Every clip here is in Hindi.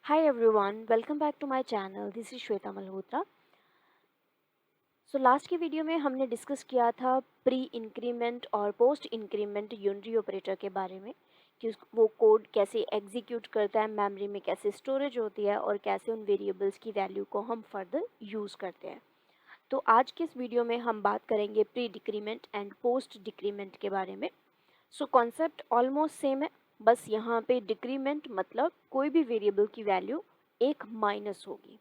Hi everyone, welcome back to my channel. This is Shweta Malhotra. Last की वीडियो में हमने डिस्कस किया था प्री इंक्रीमेंट और पोस्ट इंक्रीमेंट यूनरी ऑपरेटर के बारे में कि वो कोड कैसे एग्जीक्यूट करता है, मेमोरी में कैसे स्टोरेज होती है और कैसे उन वेरिएबल्स की वैल्यू को हम फर्दर यूज़ करते हैं। तो आज के इस वीडियो में हम बात करेंगे pre decrement and post decrement के बारे में। कॉन्सेप्ट ऑलमोस्ट सेम है, बस यहाँ पे डिक्रीमेंट मतलब कोई भी वेरिएबल की वैल्यू एक माइनस होगी,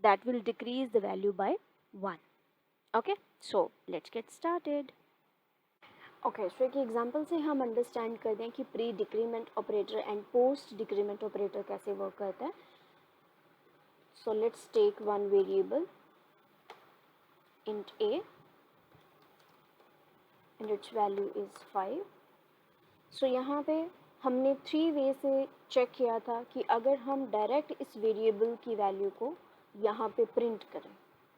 that will decrease the value by 1। Okay, so let's get started. Okay, so एक एग्जांपल से हम अंडरस्टैंड कर दें कि pre decrement operator and post decrement operator कैसे वर्क करता है। So let's take one variable int a and its value is 5। So यहाँ पे हमने 3 वे से चेक किया था कि अगर हम डायरेक्ट इस वेरिएबल की वैल्यू को यहाँ पे प्रिंट करें,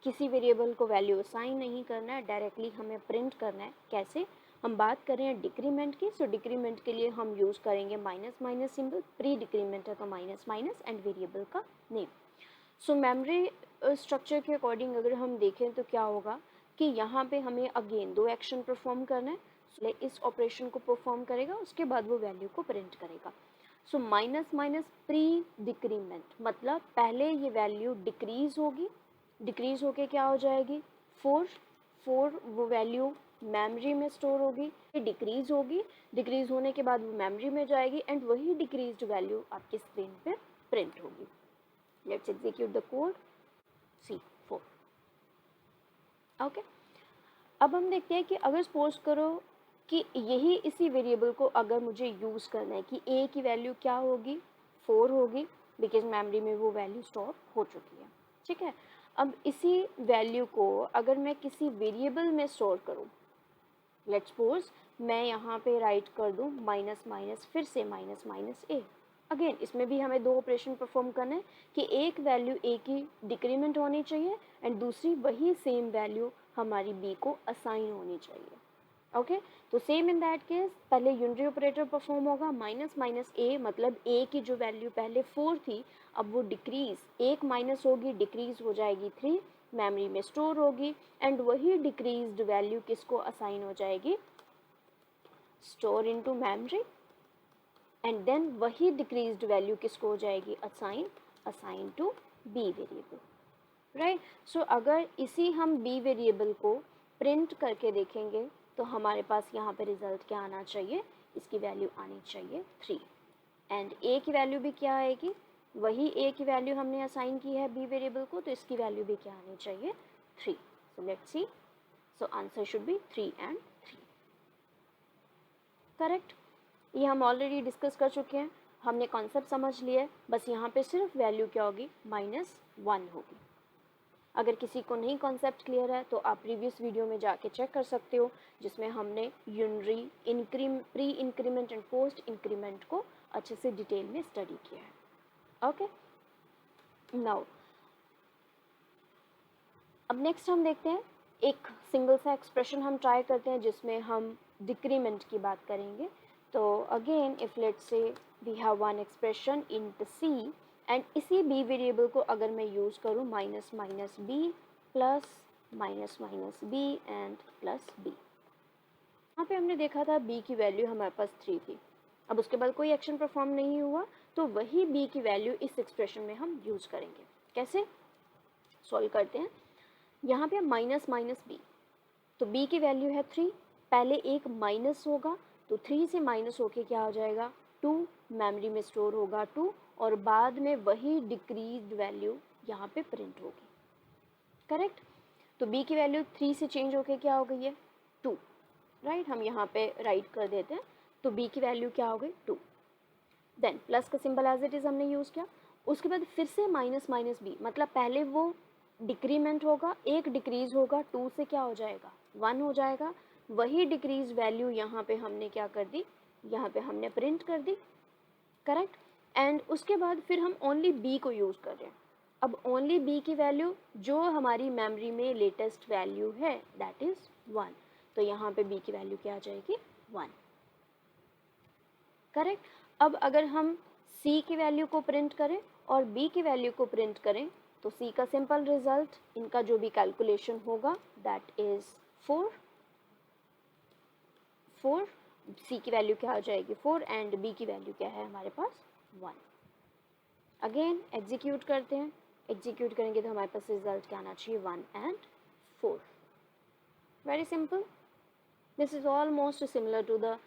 किसी वेरिएबल को वैल्यू असाइन नहीं करना है, डायरेक्टली हमें प्रिंट करना है। कैसे? हम बात कर रहे हैं डिक्रीमेंट की। सो डिक्रीमेंट के लिए हम यूज़ करेंगे minus minus symbol. Pre decrement है तो माइनस माइनस एंड वेरिएबल का नेम। सो मेमोरी स्ट्रक्चर के अकॉर्डिंग अगर हम देखें तो क्या होगा कि यहाँ पे हमें अगेन 2 एक्शन परफॉर्म करना है। इस ऑपरेशन को परफॉर्म करेगा, उसके बाद वो वैल्यू को प्रिंट करेगा। So minus minus pre decrement मतलब पहले ये वैल्यू डिक्रीज होगी, डिक्रीज होके क्या हो जाएगी 4 वो वैल्यू मेमोरी में स्टोर होगी, डिक्रीज होगी, डिक्रीज होने के बाद वो मेमोरी में जाएगी एंड वही डिक्रीज्ड वैल्यू आपकी स्क्रीन पे प्रिंट होगी। Let's execute the code C4। Okay, अब हम देखते हैं कि अगर सपोज करो कि यही इसी वेरिएबल को अगर मुझे यूज़ करना है कि a की वैल्यू क्या होगी 4 होगी, बिकॉज मेमोरी में वो वैल्यू स्टोर हो चुकी है। ठीक है, अब इसी वैल्यू को अगर मैं किसी वेरिएबल में स्टोर करूँ, लेट्स सपोज मैं यहाँ पे राइट कर दूँ माइनस माइनस फिर से माइनस माइनस a। अगेन इसमें भी हमें 2 ऑपरेशन परफॉर्म करना है कि एक वैल्यू a की डिक्रीमेंट होनी चाहिए एंड दूसरी वही सेम वैल्यू हमारी b को असाइन होनी चाहिए। ओके, तो सेम इन दैट केस पहले यूनरी ऑपरेटर परफॉर्म होगा माइनस माइनस a मतलब a की जो वैल्यू पहले 4 थी अब वो डिक्रीज एक माइनस होगी, डिक्रीज हो जाएगी 3, मेमोरी में स्टोर होगी एंड वही डिक्रीज्ड वैल्यू किसको असाइन हो जाएगी store into memory and then वही डिक्रीज्ड वैल्यू किसको हो जाएगी assign to B variable. Right, so अगर इसी हम बी वेरिएबल को प्रिंट करके देखेंगे तो हमारे पास यहाँ पे रिजल्ट क्या आना चाहिए, इसकी वैल्यू आनी चाहिए 3 एंड ए की वैल्यू भी क्या आएगी, वही ए की वैल्यू हमने असाइन की है बी वेरिएबल को, तो इसकी वैल्यू भी क्या आनी चाहिए 3। So let's see, so answer should be 3 and 3। Correct, ये हम ऑलरेडी डिस्कस कर चुके हैं, हमने कॉन्सेप्ट समझ लिया है, बस यहाँ पे सिर्फ वैल्यू क्या होगी -1 होगी। अगर किसी को नहीं कॉन्सेप्ट क्लियर है तो आप प्रीवियस वीडियो में जाके चेक कर सकते हो जिसमें हमने unary pre increment and post increment को अच्छे से डिटेल में स्टडी किया है। ओके, नाउ अब नेक्स्ट हम देखते हैं एक सिंगल सा एक्सप्रेशन हम ट्राई करते हैं जिसमें हम डिक्रीमेंट की बात करेंगे। तो again if let's say we have one expression in c and इसी b वेरिएबल को अगर मैं यूज़ करूँ minus minus B plus minus minus B and plus B. यहाँ पे हमने देखा था b की वैल्यू हमारे पास 3 थी, अब उसके बाद कोई एक्शन परफॉर्म नहीं हुआ तो वही b की वैल्यू इस एक्सप्रेशन में हम यूज़ करेंगे। कैसे सॉल्व करते हैं, यहाँ पे माइनस माइनस बी, तो b की वैल्यू है 3, पहले एक माइनस होगा तो 3 से माइनस होके क्या हो जाएगा 2, मेमोरी में स्टोर होगा 2 और बाद में वही डिक्रीज्ड वैल्यू यहाँ पे प्रिंट होगी। करेक्ट, तो b की वैल्यू 3 से चेंज होके क्या हो गई है 2। राइट, हम यहाँ पे राइट कर देते हैं, तो b की वैल्यू क्या हो गई 2। देन प्लस का सिंबल एज इट इज़ हमने यूज़ किया, उसके बाद फिर से माइनस माइनस बी मतलब पहले वो डिक्रीमेंट होगा, एक डिक्रीज होगा 2 से क्या हो जाएगा 1 हो जाएगा, वही डिक्रीज वैल्यू यहाँ पे हमने क्या कर दी, यहाँ पे हमने प्रिंट कर दी। करेक्ट, एंड उसके बाद फिर हम ओनली b को यूज़ कर रहे हैं। अब ओनली b की वैल्यू जो हमारी मेमोरी में लेटेस्ट वैल्यू है दैट इज़ 1, तो यहाँ पे b की वैल्यू क्या आ जाएगी 1। करेक्ट, अब अगर हम C की वैल्यू को प्रिंट करें और B की वैल्यू को प्रिंट करें तो C का सिंपल रिजल्ट, इनका जो भी कैलकुलेशन होगा दैट इज़ 4। C की वैल्यू क्या हो जाएगी 4 एंड B की वैल्यू क्या है हमारे पास 1। अगेन एग्जीक्यूट करते हैं, एग्जीक्यूट करेंगे तो हमारे पास रिजल्ट क्या आना चाहिए 1 and 4। Very simple. This is almost similar to the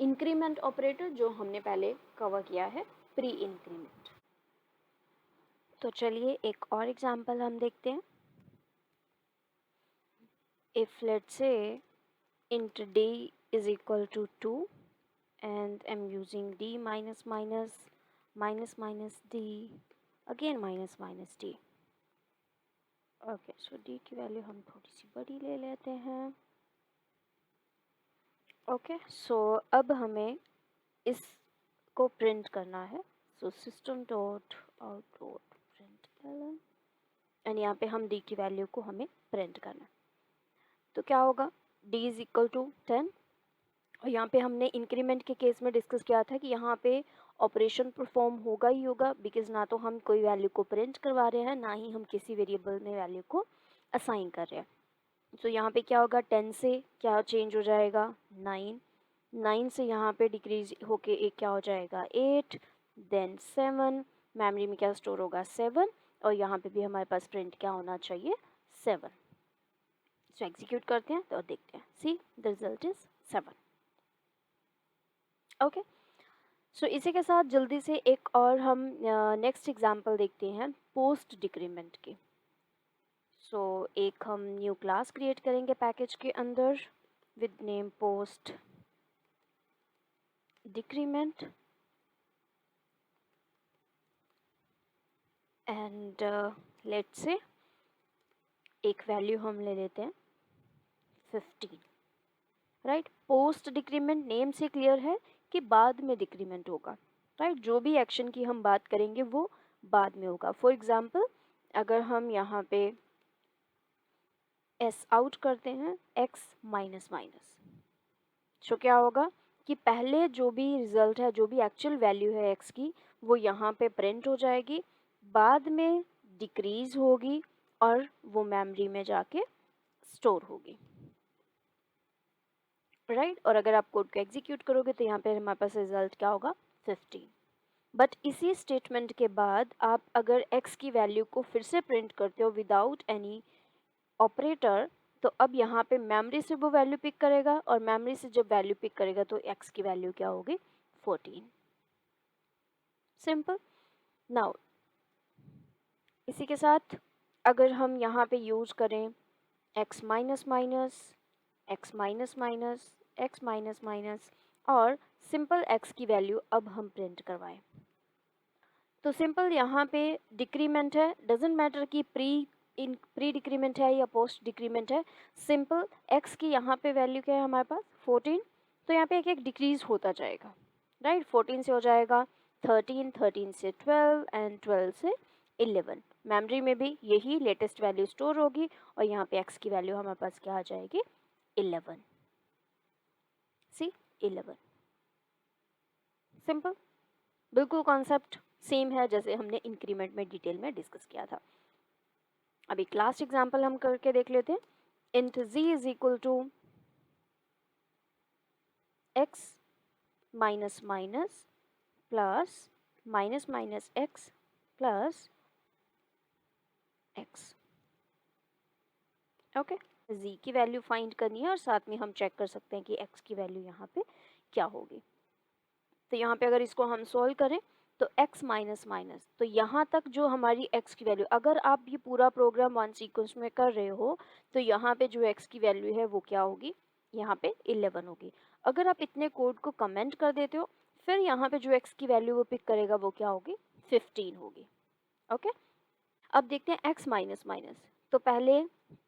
increment operator जो हमने पहले कवर किया है प्री इंक्रीमेंट। तो चलिए एक और एग्जांपल हम देखते हैं। इफ लेट्स से int d is equal to 2 and I'm using d minus minus minus minus d again minus minus d। Okay so d की वैल्यू हम थोड़ी सी बड़ी ले लेते हैं। ओके सो अब हमें इसको प्रिंट करना है। So system dot out dot print ln and यहाँ पे हम d की वैल्यू को हमें प्रिंट करना है। तो क्या होगा d इज इक्वल टू 10 और यहाँ पे हमने इंक्रीमेंट के केस में डिस्कस किया था कि यहाँ पे ऑपरेशन परफॉर्म होगा ही होगा बिकॉज ना तो हम कोई वैल्यू को प्रिंट करवा रहे हैं ना ही हम किसी वेरिएबल में वैल्यू को असाइन कर रहे हैं। तो यहाँ पे क्या होगा 10 से क्या चेंज हो जाएगा 9 से यहाँ पे डिक्रीज होके एक क्या हो जाएगा 8 देन 7 मेमोरी में क्या स्टोर होगा 7 और यहाँ पे भी हमारे पास प्रिंट क्या होना चाहिए 7। सो एग्जीक्यूट करते हैं तो देखते हैं see the result is 7। Okay so इसी के साथ जल्दी से एक और हम नेक्स्ट एग्जांपल देखते हैं पोस्ट डिक्रीमेंट की। सो एक हम न्यू क्लास क्रिएट करेंगे पैकेज के अंदर with name post decrement and let's say एक वैल्यू हम ले लेते हैं 15। राइट पोस्ट डिक्रीमेंट नेम से क्लियर है कि बाद में डिक्रीमेंट होगा। राइट जो भी एक्शन की हम बात करेंगे वो बाद में होगा। फॉर एग्जांपल अगर हम यहाँ पे एस आउट करते हैं x माइनस माइनस तो क्या होगा कि पहले जो भी रिजल्ट है जो भी एक्चुअल वैल्यू है x की वो यहाँ पे प्रिंट हो जाएगी, बाद में डिक्रीज होगी और वो मेमोरी में जाके स्टोर होगी। राइट और अगर आप कोड को एग्जीक्यूट करोगे तो यहाँ पे हमारे पास रिजल्ट क्या होगा 15। बट इसी स्टेटमेंट के बाद आप अगर x की वैल्यू को फिर से प्रिंट करते हो विदाउट एनी ऑपरेटर तो अब यहाँ पे मेमोरी से वो वैल्यू पिक करेगा और मेमोरी से जब वैल्यू पिक करेगा तो x की वैल्यू क्या होगी 14। सिंपल। नाउ इसी के साथ अगर हम यहाँ पे यूज करें x minus minus x minus minus x minus minus और सिंपल x की वैल्यू अब हम प्रिंट करवाएं तो सिंपल यहाँ पे डिक्रीमेंट है, डजेंट मैटर कि प्री डिक्रीमेंट है या पोस्ट डिक्रीमेंट है, सिंपल x की यहाँ पे वैल्यू क्या है हमारे पास 14 तो यहाँ पे एक एक डिक्रीज होता जाएगा। राइट 14 से हो जाएगा 13, 13 से 12 एंड 12 से 11। मेमोरी में भी यही लेटेस्ट वैल्यू स्टोर होगी और यहाँ पे x की वैल्यू हमारे पास क्या आ जाएगी 11। सी 11। सिंपल बिल्कुल कॉन्सेप्ट सेम है जैसे हमने इंक्रीमेंट में डिटेल में डिस्कस किया था। अब एक लास्ट एग्जांपल हम करके देख लेते हैं। Int z is equal to x minus minus plus minus minus x plus x। Okay z की वैल्यू फाइंड करनी है और साथ में हम चेक कर सकते हैं कि x की वैल्यू यहाँ पे क्या होगी। तो यहाँ पे अगर इसको हम सॉल्व करें तो x माइनस माइनस तो यहाँ तक जो हमारी x की वैल्यू, अगर आप ये पूरा प्रोग्राम वन सीक्वेंस में कर रहे हो तो यहाँ पे जो x की वैल्यू है वो क्या होगी यहाँ पे 11 होगी। अगर आप इतने कोड को कमेंट कर देते हो फिर यहाँ पे जो x की वैल्यू वो पिक करेगा वो क्या होगी 15 होगी। ओके अब देखते हैं x माइनस माइनस तो पहले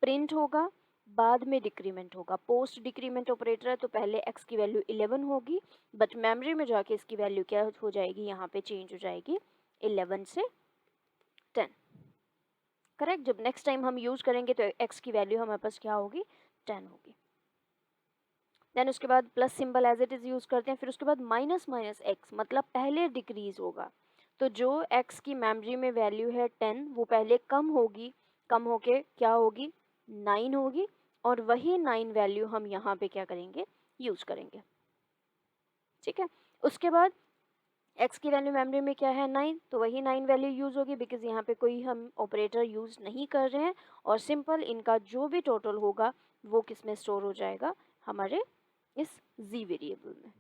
प्रिंट होगा बाद में डिक्रीमेंट होगा। पोस्ट डिक्रीमेंट ऑपरेटर है तो पहले x की वैल्यू 11 होगी बट मेमोरी में जाके इसकी वैल्यू क्या हो जाएगी यहाँ पे चेंज हो जाएगी 11 से 10। करेक्ट जब नेक्स्ट टाइम हम यूज करेंगे तो x की वैल्यू हमारे पास क्या होगी 10 होगी। देन उसके बाद plus symbol as it is use करते हैं, फिर उसके बाद माइनस माइनस एक्स, मतलब पहले डिक्रीज होगा। तो जो एक्स की मेमोरी में वैल्यू है 10 वो पहले कम होगी, कम होके क्या होगी 9 होगी, और वही 9 वैल्यू हम यहाँ पे क्या करेंगे यूज़ करेंगे। ठीक है, उसके बाद एक्स की वैल्यू मेमोरी में क्या है 9, तो वही 9 वैल्यू यूज़ होगी बिकॉज यहाँ पे कोई हम ऑपरेटर यूज़ नहीं कर रहे हैं, और सिंपल इनका जो भी टोटल होगा वो किस में स्टोर हो जाएगा, हमारे इस z वेरिएबल में।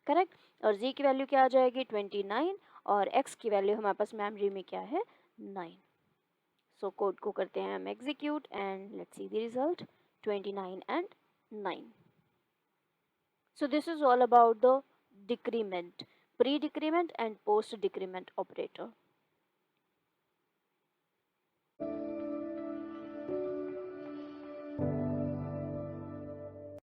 करेक्ट, और z की वैल्यू क्या आ जाएगी 29, और x की वैल्यू हमारे पास मेमोरी में क्या है 9। सो कोड को करते हैं हम execute and let's see the result 29 and 9। So this is all about the decrement, pre-decrement and post-decrement operator.